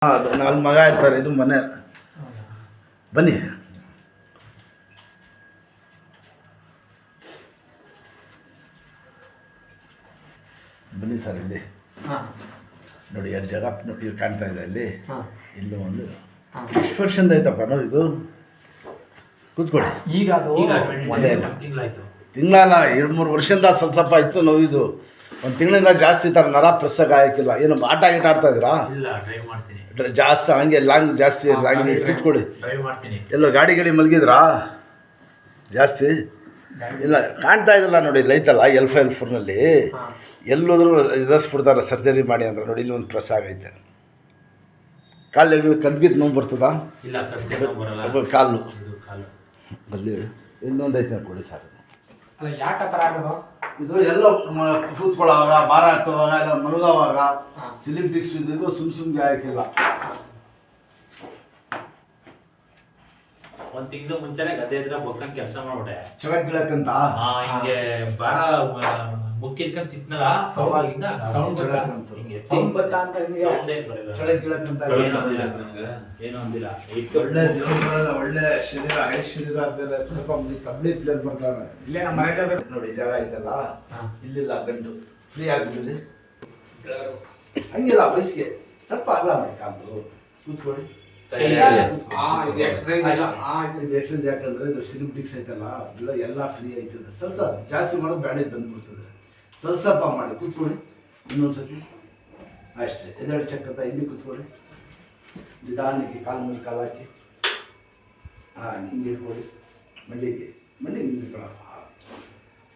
ಅದು 4 ಮಗ ಇರ್ತಾರೆ. ಇದು ಮನೆ. ಬನ್ನಿ. ಬನ್ನಿ ಸರ್, ಇಲ್ಲಿ ನೋಡಿ 2 ಜಾಗ ನೋಡಿ ಕಾಣ್ತಾ ಇದೆ. ಅಲ್ಲಿ ಇಲ್ಲೂ ಒಂದು ಎಷ್ಟು ವರ್ಷದಿಂದ ಆಯ್ತಪ್ಪ ನಾವು ಇದು ಕೂತ್ಕೊಳ್ಳಿ. ಈಗ ತಿಂಗಳಲ್ಲ 2-3 ವರ್ಷದಿಂದ ಸ್ವಲ್ಪ ಇತ್ತು ನೋವು. ಇದು ಒಂದು ತಿಂಗಳಿಂದ ಜಾಸ್ತಿ ಥರ ನರ ಪ್ರೆಸ್ಸಾಗಿ ಆಯ್ಕಿಲ್ಲ. ಏನು ಆಟ ಗೀಟ ಆಡ್ತಾ ಇದ್ದೀರಾ? ಜಾಸ್ತಿ ಹಂಗೆ ಲಾಂಗ್ ಜಾಸ್ತಿ ಲಾಂಗ್ ಕೂತ್ಕೊಳ್ಳಿ. ಎಲ್ಲೋ ಗಾಡಿ ಮಲಗಿದ್ರಾ ಜಾಸ್ತಿ? ಇಲ್ಲ ಕಾಣ್ತಾ ಇದ್ರಲ್ಲ ನೋಡಿ, ಲೈತಲ್ಲ L4ನಲ್ಲಿ ಎಲ್ಲೋದ್ರೂ ಎದುರಿಸ್ಬಿಡ್ತಾರೆ ಸರ್ಜರಿ ಮಾಡಿ ಅಂದ್ರೆ. ನೋಡಿ ಇಲ್ಲಿ ಒಂದು ಪ್ರೆಸ್ ಆಗೈತೆ. ಕಾಲು ಕದ್ಗಿದ್ದು ನೋವು ಬರ್ತದಾ? ಕಾಲು ಅಲ್ಲಿ ಇನ್ನೊಂದು ಐತೆ ಕೊಡಿ ಸಾಕು. ಇದು ಎಲ್ಲ ಕೂತ್ಕೊಳ್ಳೋವಾಗ, ಭಾರ ಹತ್ತುವಾಗ, ಎಲ್ಲ ಮಲಗೋವಾಗ, ಸ್ಲಿಪ್ ಡಿಸ್ಕ್ ಇದು ಸುಮ್ಗೆ ಹಾಕಿಲ್ಲ. ಒಂದ್ ತಿಂಗಳು ಮುಂಚೆನೆ ಗದ್ದೆ ಹತ್ರ ಬೊಕ್ಕನ್ ಕೆಲಸ ಮಾಡ್ಬಿಟ್ಟೆ. ಚಳಕ್ ಗಿಳಕ್ಕಂತ ಹಿಂಗೆ ಭಾರ ಮುಕ್ಕಿರ್ಕೊಂಡ್ ತಿತ್ನಲ್ಲ, ಸೌವಾಗಿಂದ ಚಳಕ್ ಗಿಳಕ್ಕಂತ ಏನು ಅಂದಿಲ್ಲ. ಒಳ್ಳೆ ದೇವರುಗಳ ಒಳ್ಳೆ ಶರೀರ, ಹೈಟ್ ಶರೀರ ಬೇರೆ. ಸ್ವಲ್ಪ ಕಬ್ಲಿ ಪ್ಲೇಯರ್ ಬರ್ತಾರೆ. ಇಲ್ಲೇ ನಮ್ಮ ಮನೆ ನೋಡಿ ಜಾಗ ಐತಲ್ಲ, ಇಲ್ಲಿಲ್ಲ ಗಂಟು ಫ್ರೀ ಆಗ್ತದೆ. ಹಂಗಿಲ್ಲ ವಯಸ್ಸಿಗೆ ಸ್ವಲ್ಪ ಅಗಲ ಮಾಡಿ ಕಾಲು ಕೂತ್ಕೊಳ್ಳಿ. ಇದು ಎಕ್ಸಸೈಸ್ ಯಾಕಂದ್ರೆ ಇದು ಸ್ಲಿಪ್ ಡಿಸ್ಕ್ ಐತಲ್ಲ, ಎಲ್ಲ ಫ್ರೀ ಆಯ್ತದೆ. ಸ್ವಲ್ಪ ಜಾಸ್ತಿ ಮಾಡೋದು ಬ್ಯಾಂಡೇಜ್ ಬಂದ್ಬಿಡ್ತದೆ. ಸ್ವಲ್ಪ ಮಾಡಿ ಕೂತ್ಕೊಳ್ಳಿ. ಇನ್ನೊಂದ್ಸತಿ ಅಷ್ಟೇ. ಎದೆರಡು ಚಕ್ಕಂತ ಹಿಂದೆ ಕೂತ್ಕೊಳ್ಳಿ. ನಿಧಾನಕ್ಕೆ ಕಾಲು ಮೇಲೆ ಕಾಲು ಹಾಕಿ ಹಿಂಗೆ ಇಟ್ಕೊಳ್ಳಿ. ಮಂಡಿಗೆ ಹಿಂಗೆ ಇಟ್ಕೊಳ್ಳಪ್ಪ.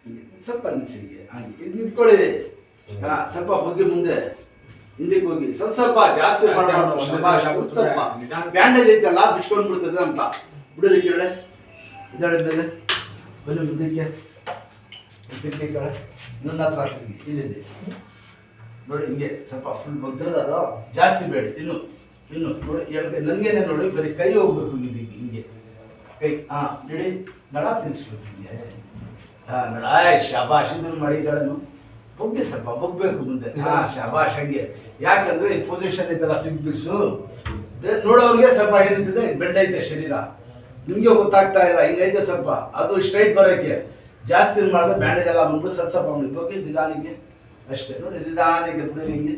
ಹಿಂಗೆ ಸ್ವಲ್ಪ ನಿಲ್ಸಿ, ಹಾಗೆ ಹಿಂಗೆ ಇಟ್ಕೊಳ್ಳಿ. ಸ್ವಲ್ಪ ಬಗ್ಗೆ ಮುಂದೆ ಹಿಂದಕ್ಕೆ ಹೋಗಿ. ಸ್ವಲ್ಪ ಜಾಸ್ತಿ ಮಾಡಬಾರ್ದು. ಸ್ವಲ್ಪ ಬ್ಯಾಂಡೇಜ್ ಐತಲ್ಲ ಬಿಚ್ಕೊಂಡು ಬಿಡ್ತದೆ ಅಂತ ಬಿಡಲಿ. ಕೇಳೆ ಇದಳೆ ಮೇಲೆ ಬನ್ನಿ ಮುಂದಕ್ಕೆ ಕಳೆ ಇನ್ನೊಂದು ಹತ್ರ ಹಾಕಿ. ಇಲ್ಲಿದೆ ನೋಡಿ, ಹಿಂಗೆ ಸ್ವಲ್ಪ ಫುಲ್ ಬಗ್ದಿರೋದು ಜಾಸ್ತಿ ಬೇಡ. ಇನ್ನು ನೋಡಿ ಎರಡು ನನಗೇನೆ ನೋಡಿ, ಬರೀ ಕೈ ಹೋಗ್ಬೇಕು ಹಿಂಗೆ ಕೈ. ನೋಡಿ ನಡ ತಿನ್ನಿಸ್ಬೇಕು ಹಿಂಗೆ. ನಡ ಶಾಬಾಷ್. ಇದನ್ನು ಮಾಡಿದಳನು ಬೊಗ್ಗೆ ಸ್ವಲ್ಪ ಬೊಗ್ಬೇಕು ಮುಂದೆ. ಶಾಬಾಷ್ ಹಂಗೆ. ಯಾಕಂದ್ರೆ ಈ ಪೊಸಿಷನ್ ಐತಲ್ಲ ಸಿಗ್ ಬಿಡ್ಸು, ನೋಡೋರಿಗೆ ಸ್ವಲ್ಪ ಏನಿರ್ತದೆ ಬೆಂಡೈತೆ ಶರೀರ. ನಿಮಗೆ ಗೊತ್ತಾಗ್ತಾ ಇಲ್ಲ, ಹಿಂಗೈತೆ ಸ್ವಲ್ಪ. ಅದು ಸ್ಟ್ರೈಟ್ ಬರೋಕ್ಕೆ ಜಾಸ್ತಿ ಮಾಡಿದ್ರೆ ಬ್ಯಾಂಡೇಜ್ ಎಲ್ಲ ಬಂದ್ಬಿಟ್ಟು ಸ್ವಲ್ಪ ಮಾಡಿ ಹೋಗಿ ನಿಧಾನಕ್ಕೆ ಅಷ್ಟೇ. ನೋಡಿ ನಿಧಾನಕ್ಕೆ ಬಿಡಿ ಹಿಂಗೆ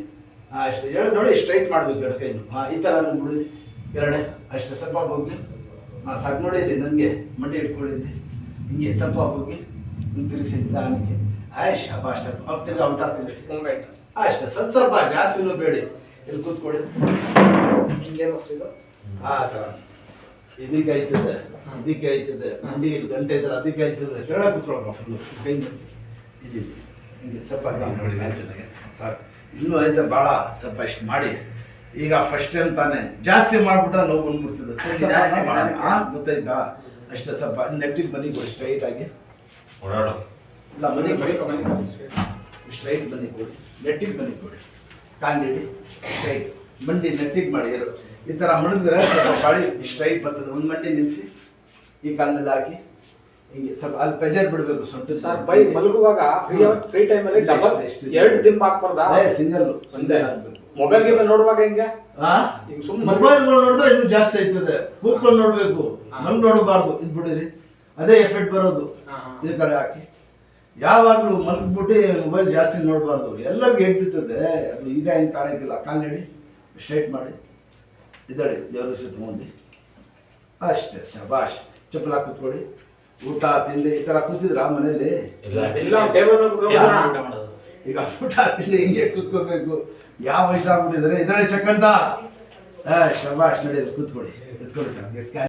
ಅಷ್ಟೇ. ಹೇಳಿ ನೋಡಿ, ಸ್ಟ್ರೈಟ್ ಮಾಡಬೇಕು ಎರಡು ಕೈನು. ಈ ಥರ ಬಿಡಿ ಎರಡೆ ಅಷ್ಟೇ. ಸ್ವಲ್ಪ ಹೋಗಿ ಸಾಕು. ನೋಡಿ ಇಲ್ಲಿ ನನಗೆ ಮಂಡಿ ಇಟ್ಕೊಳ್ಳಿ. ಹಿಂಗೆ ಸ್ವಲ್ಪ ಹೋಗಿ ಹಿಂಗೆ ತಿರುಗಿಸಿ ನಿಧಾನಕ್ಕೆ. ಶಾಬಾಷ್. ಸ್ವಲ್ಪ ಅವ್ರು ತಿರ್ಗಿ ಔಟ ತಿರುಗಿಸಿ ಅಷ್ಟೇ. ಸ್ವಲ್ಪ ಜಾಸ್ತಿನೂ ಬೇಡಿ. ಇಲ್ಲಿ ಕೂತ್ಕೊಳ್ಳಿ. ಆ ಥರ ಇದಕ್ಕೆ ಐತದೆ, ಇದಕ್ಕೆ ಐತದೆ. ಮಂಡಿ ಇಲ್ಲಿ ಗಂಟೆ ಐತಲ್ಲ ಅದಕ್ಕೆ ಐತದೆ. ಕೆಳಗೆ ಕೂತ್ಕೊಳ್ಳೋಣ ಫುಲ್ಲು ಕೈ ಇಲ್ಲಿ ಹಿಂಗೆ ಸ್ವಲ್ಪ ಸಾಕು. ಇನ್ನೂ ಐತೆ ಭಾಳ. ಸ್ವಲ್ಪ ಇಷ್ಟು ಮಾಡಿ. ಈಗ ಫಸ್ಟ್ ಟೈಮ್ ತಾನೇ ಜಾಸ್ತಿ ಮಾಡಿಬಿಟ್ರೆ ನೋವು ಬಂದ್ಬಿಡ್ತದೆ. ಗೊತ್ತಾಯ್ತಾ? ಅಷ್ಟೇ. ಸ್ವಲ್ಪ ನೆಟ್ಟಿಗೆ ಬನ್ನಿ ಕೊಡಿ ಸ್ಟ್ರೈಟಾಗಿ. ಇಲ್ಲ ಮನೆ ಕೊಡಿ, ಸ್ಟ್ರೈಟ್ ಬನ್ನಿ ಕೊಡಿ. ನೆಟ್ಟಿಗೆ ಬನ್ನಿ ಕೊಡಿ. ಕಾಲಿಡಿ ಸ್ಟ್ರೈಟ್. ಮಂಡಿ ನೆಟ್ಟಿಗೆ ಮಾಡಿ. ಎರಡು ಈ ಥರ ಮಡಗಿದ್ರೆ ಸ್ವಲ್ಪ ಬಾಡಿ ಸ್ಟ್ರೈಟ್ ಬರ್ತದೆ. ಒಂದು ಮಂಡಿ ನಿಲ್ಲಿಸಿ ಈ ಕಾಲಿನಲ್ಲಿ ಹಾಕಿ ಹಿಂಗೆ ಸ್ವಲ್ಪ ಅಲ್ಲಿ ಪ್ರೆಜರ್ ಬಿಡಬೇಕು. ಸೊಂಟ ಸರ್ ಬೈ ಮಲಗುವಾಗ ಫ್ರೀ ಟೈಮಲ್ಲಿ ಡಬಲ್ 2 ದಿಂಬು ಹಾಕ್ಬಾರ್ದಾ? ಸಿಂಗಲ್ ಹಾಕ್ಬೇಕು. ಮೊಬೈಲ್ ಗೇಮ್ ನೋಡುವಾಗ ಹೆಂಗೆ? ಮೊಬೈಲ್ಗಳು ನೋಡಿದ್ರೆ ಇನ್ನೂ ಜಾಸ್ತಿ ಆಯ್ತದೆ. ಕೂತ್ಕೊಂಡು ನೋಡಬೇಕು, ನಮ್ಗೆ ನೋಡಬಾರ್ದು. ಇದು ಬಿಡಿರಿ, ಅದೇ ಎಫೆಕ್ಟ್ ಬರೋದು. ಈ ಕಡೆ ಹಾಕಿ ಯಾವಾಗಲೂ ಮಲಗ್ಬಿಟ್ಟು ಮೊಬೈಲ್ ಜಾಸ್ತಿ ನೋಡಬಾರ್ದು. ಎಲ್ಲರಿಗೂ ಹೇಳ್ಬಿಡ್ತದೆ ಅದು. ಈಗ ಹೆಂಗೆ ಕಾಣೋಕ್ಕಿಲ್ಲ. ಕಾಲು ಹೇಳಿ ಸ್ಟ್ರೈಟ್ ಮಾಡಿ. ಇದಳಿ ದೇವ್ರ ಹೆಸರು ತೊಗೊಂಡು ಅಷ್ಟೇ. ಶಬಾಷ್. ಚಪ್ಪಲ ಕೂತ್ಕೊಳ್ಳಿ. ಊಟ ತಿಂಡಿ ಈ ಥರ ಕೂತಿದ್ರ ಮನೇಲಿ? ಈಗ ಊಟ ತಿಂಡಿ ಹಿಂಗೆ ಕೂತ್ಕೋಬೇಕು. ಯಾವ ವಯಸ್ಸಾಗ್ಬಿಟ್ಟಿದ್ರೆ ಇದಳೆ ಚಕ್ಕಂತ. ಶಬಾಷ್. ನಡಿ ಕೂತ್ಕೊಳ್ಳಿ. ಎತ್ಕೊಳ್ಳಿ ಸರ್.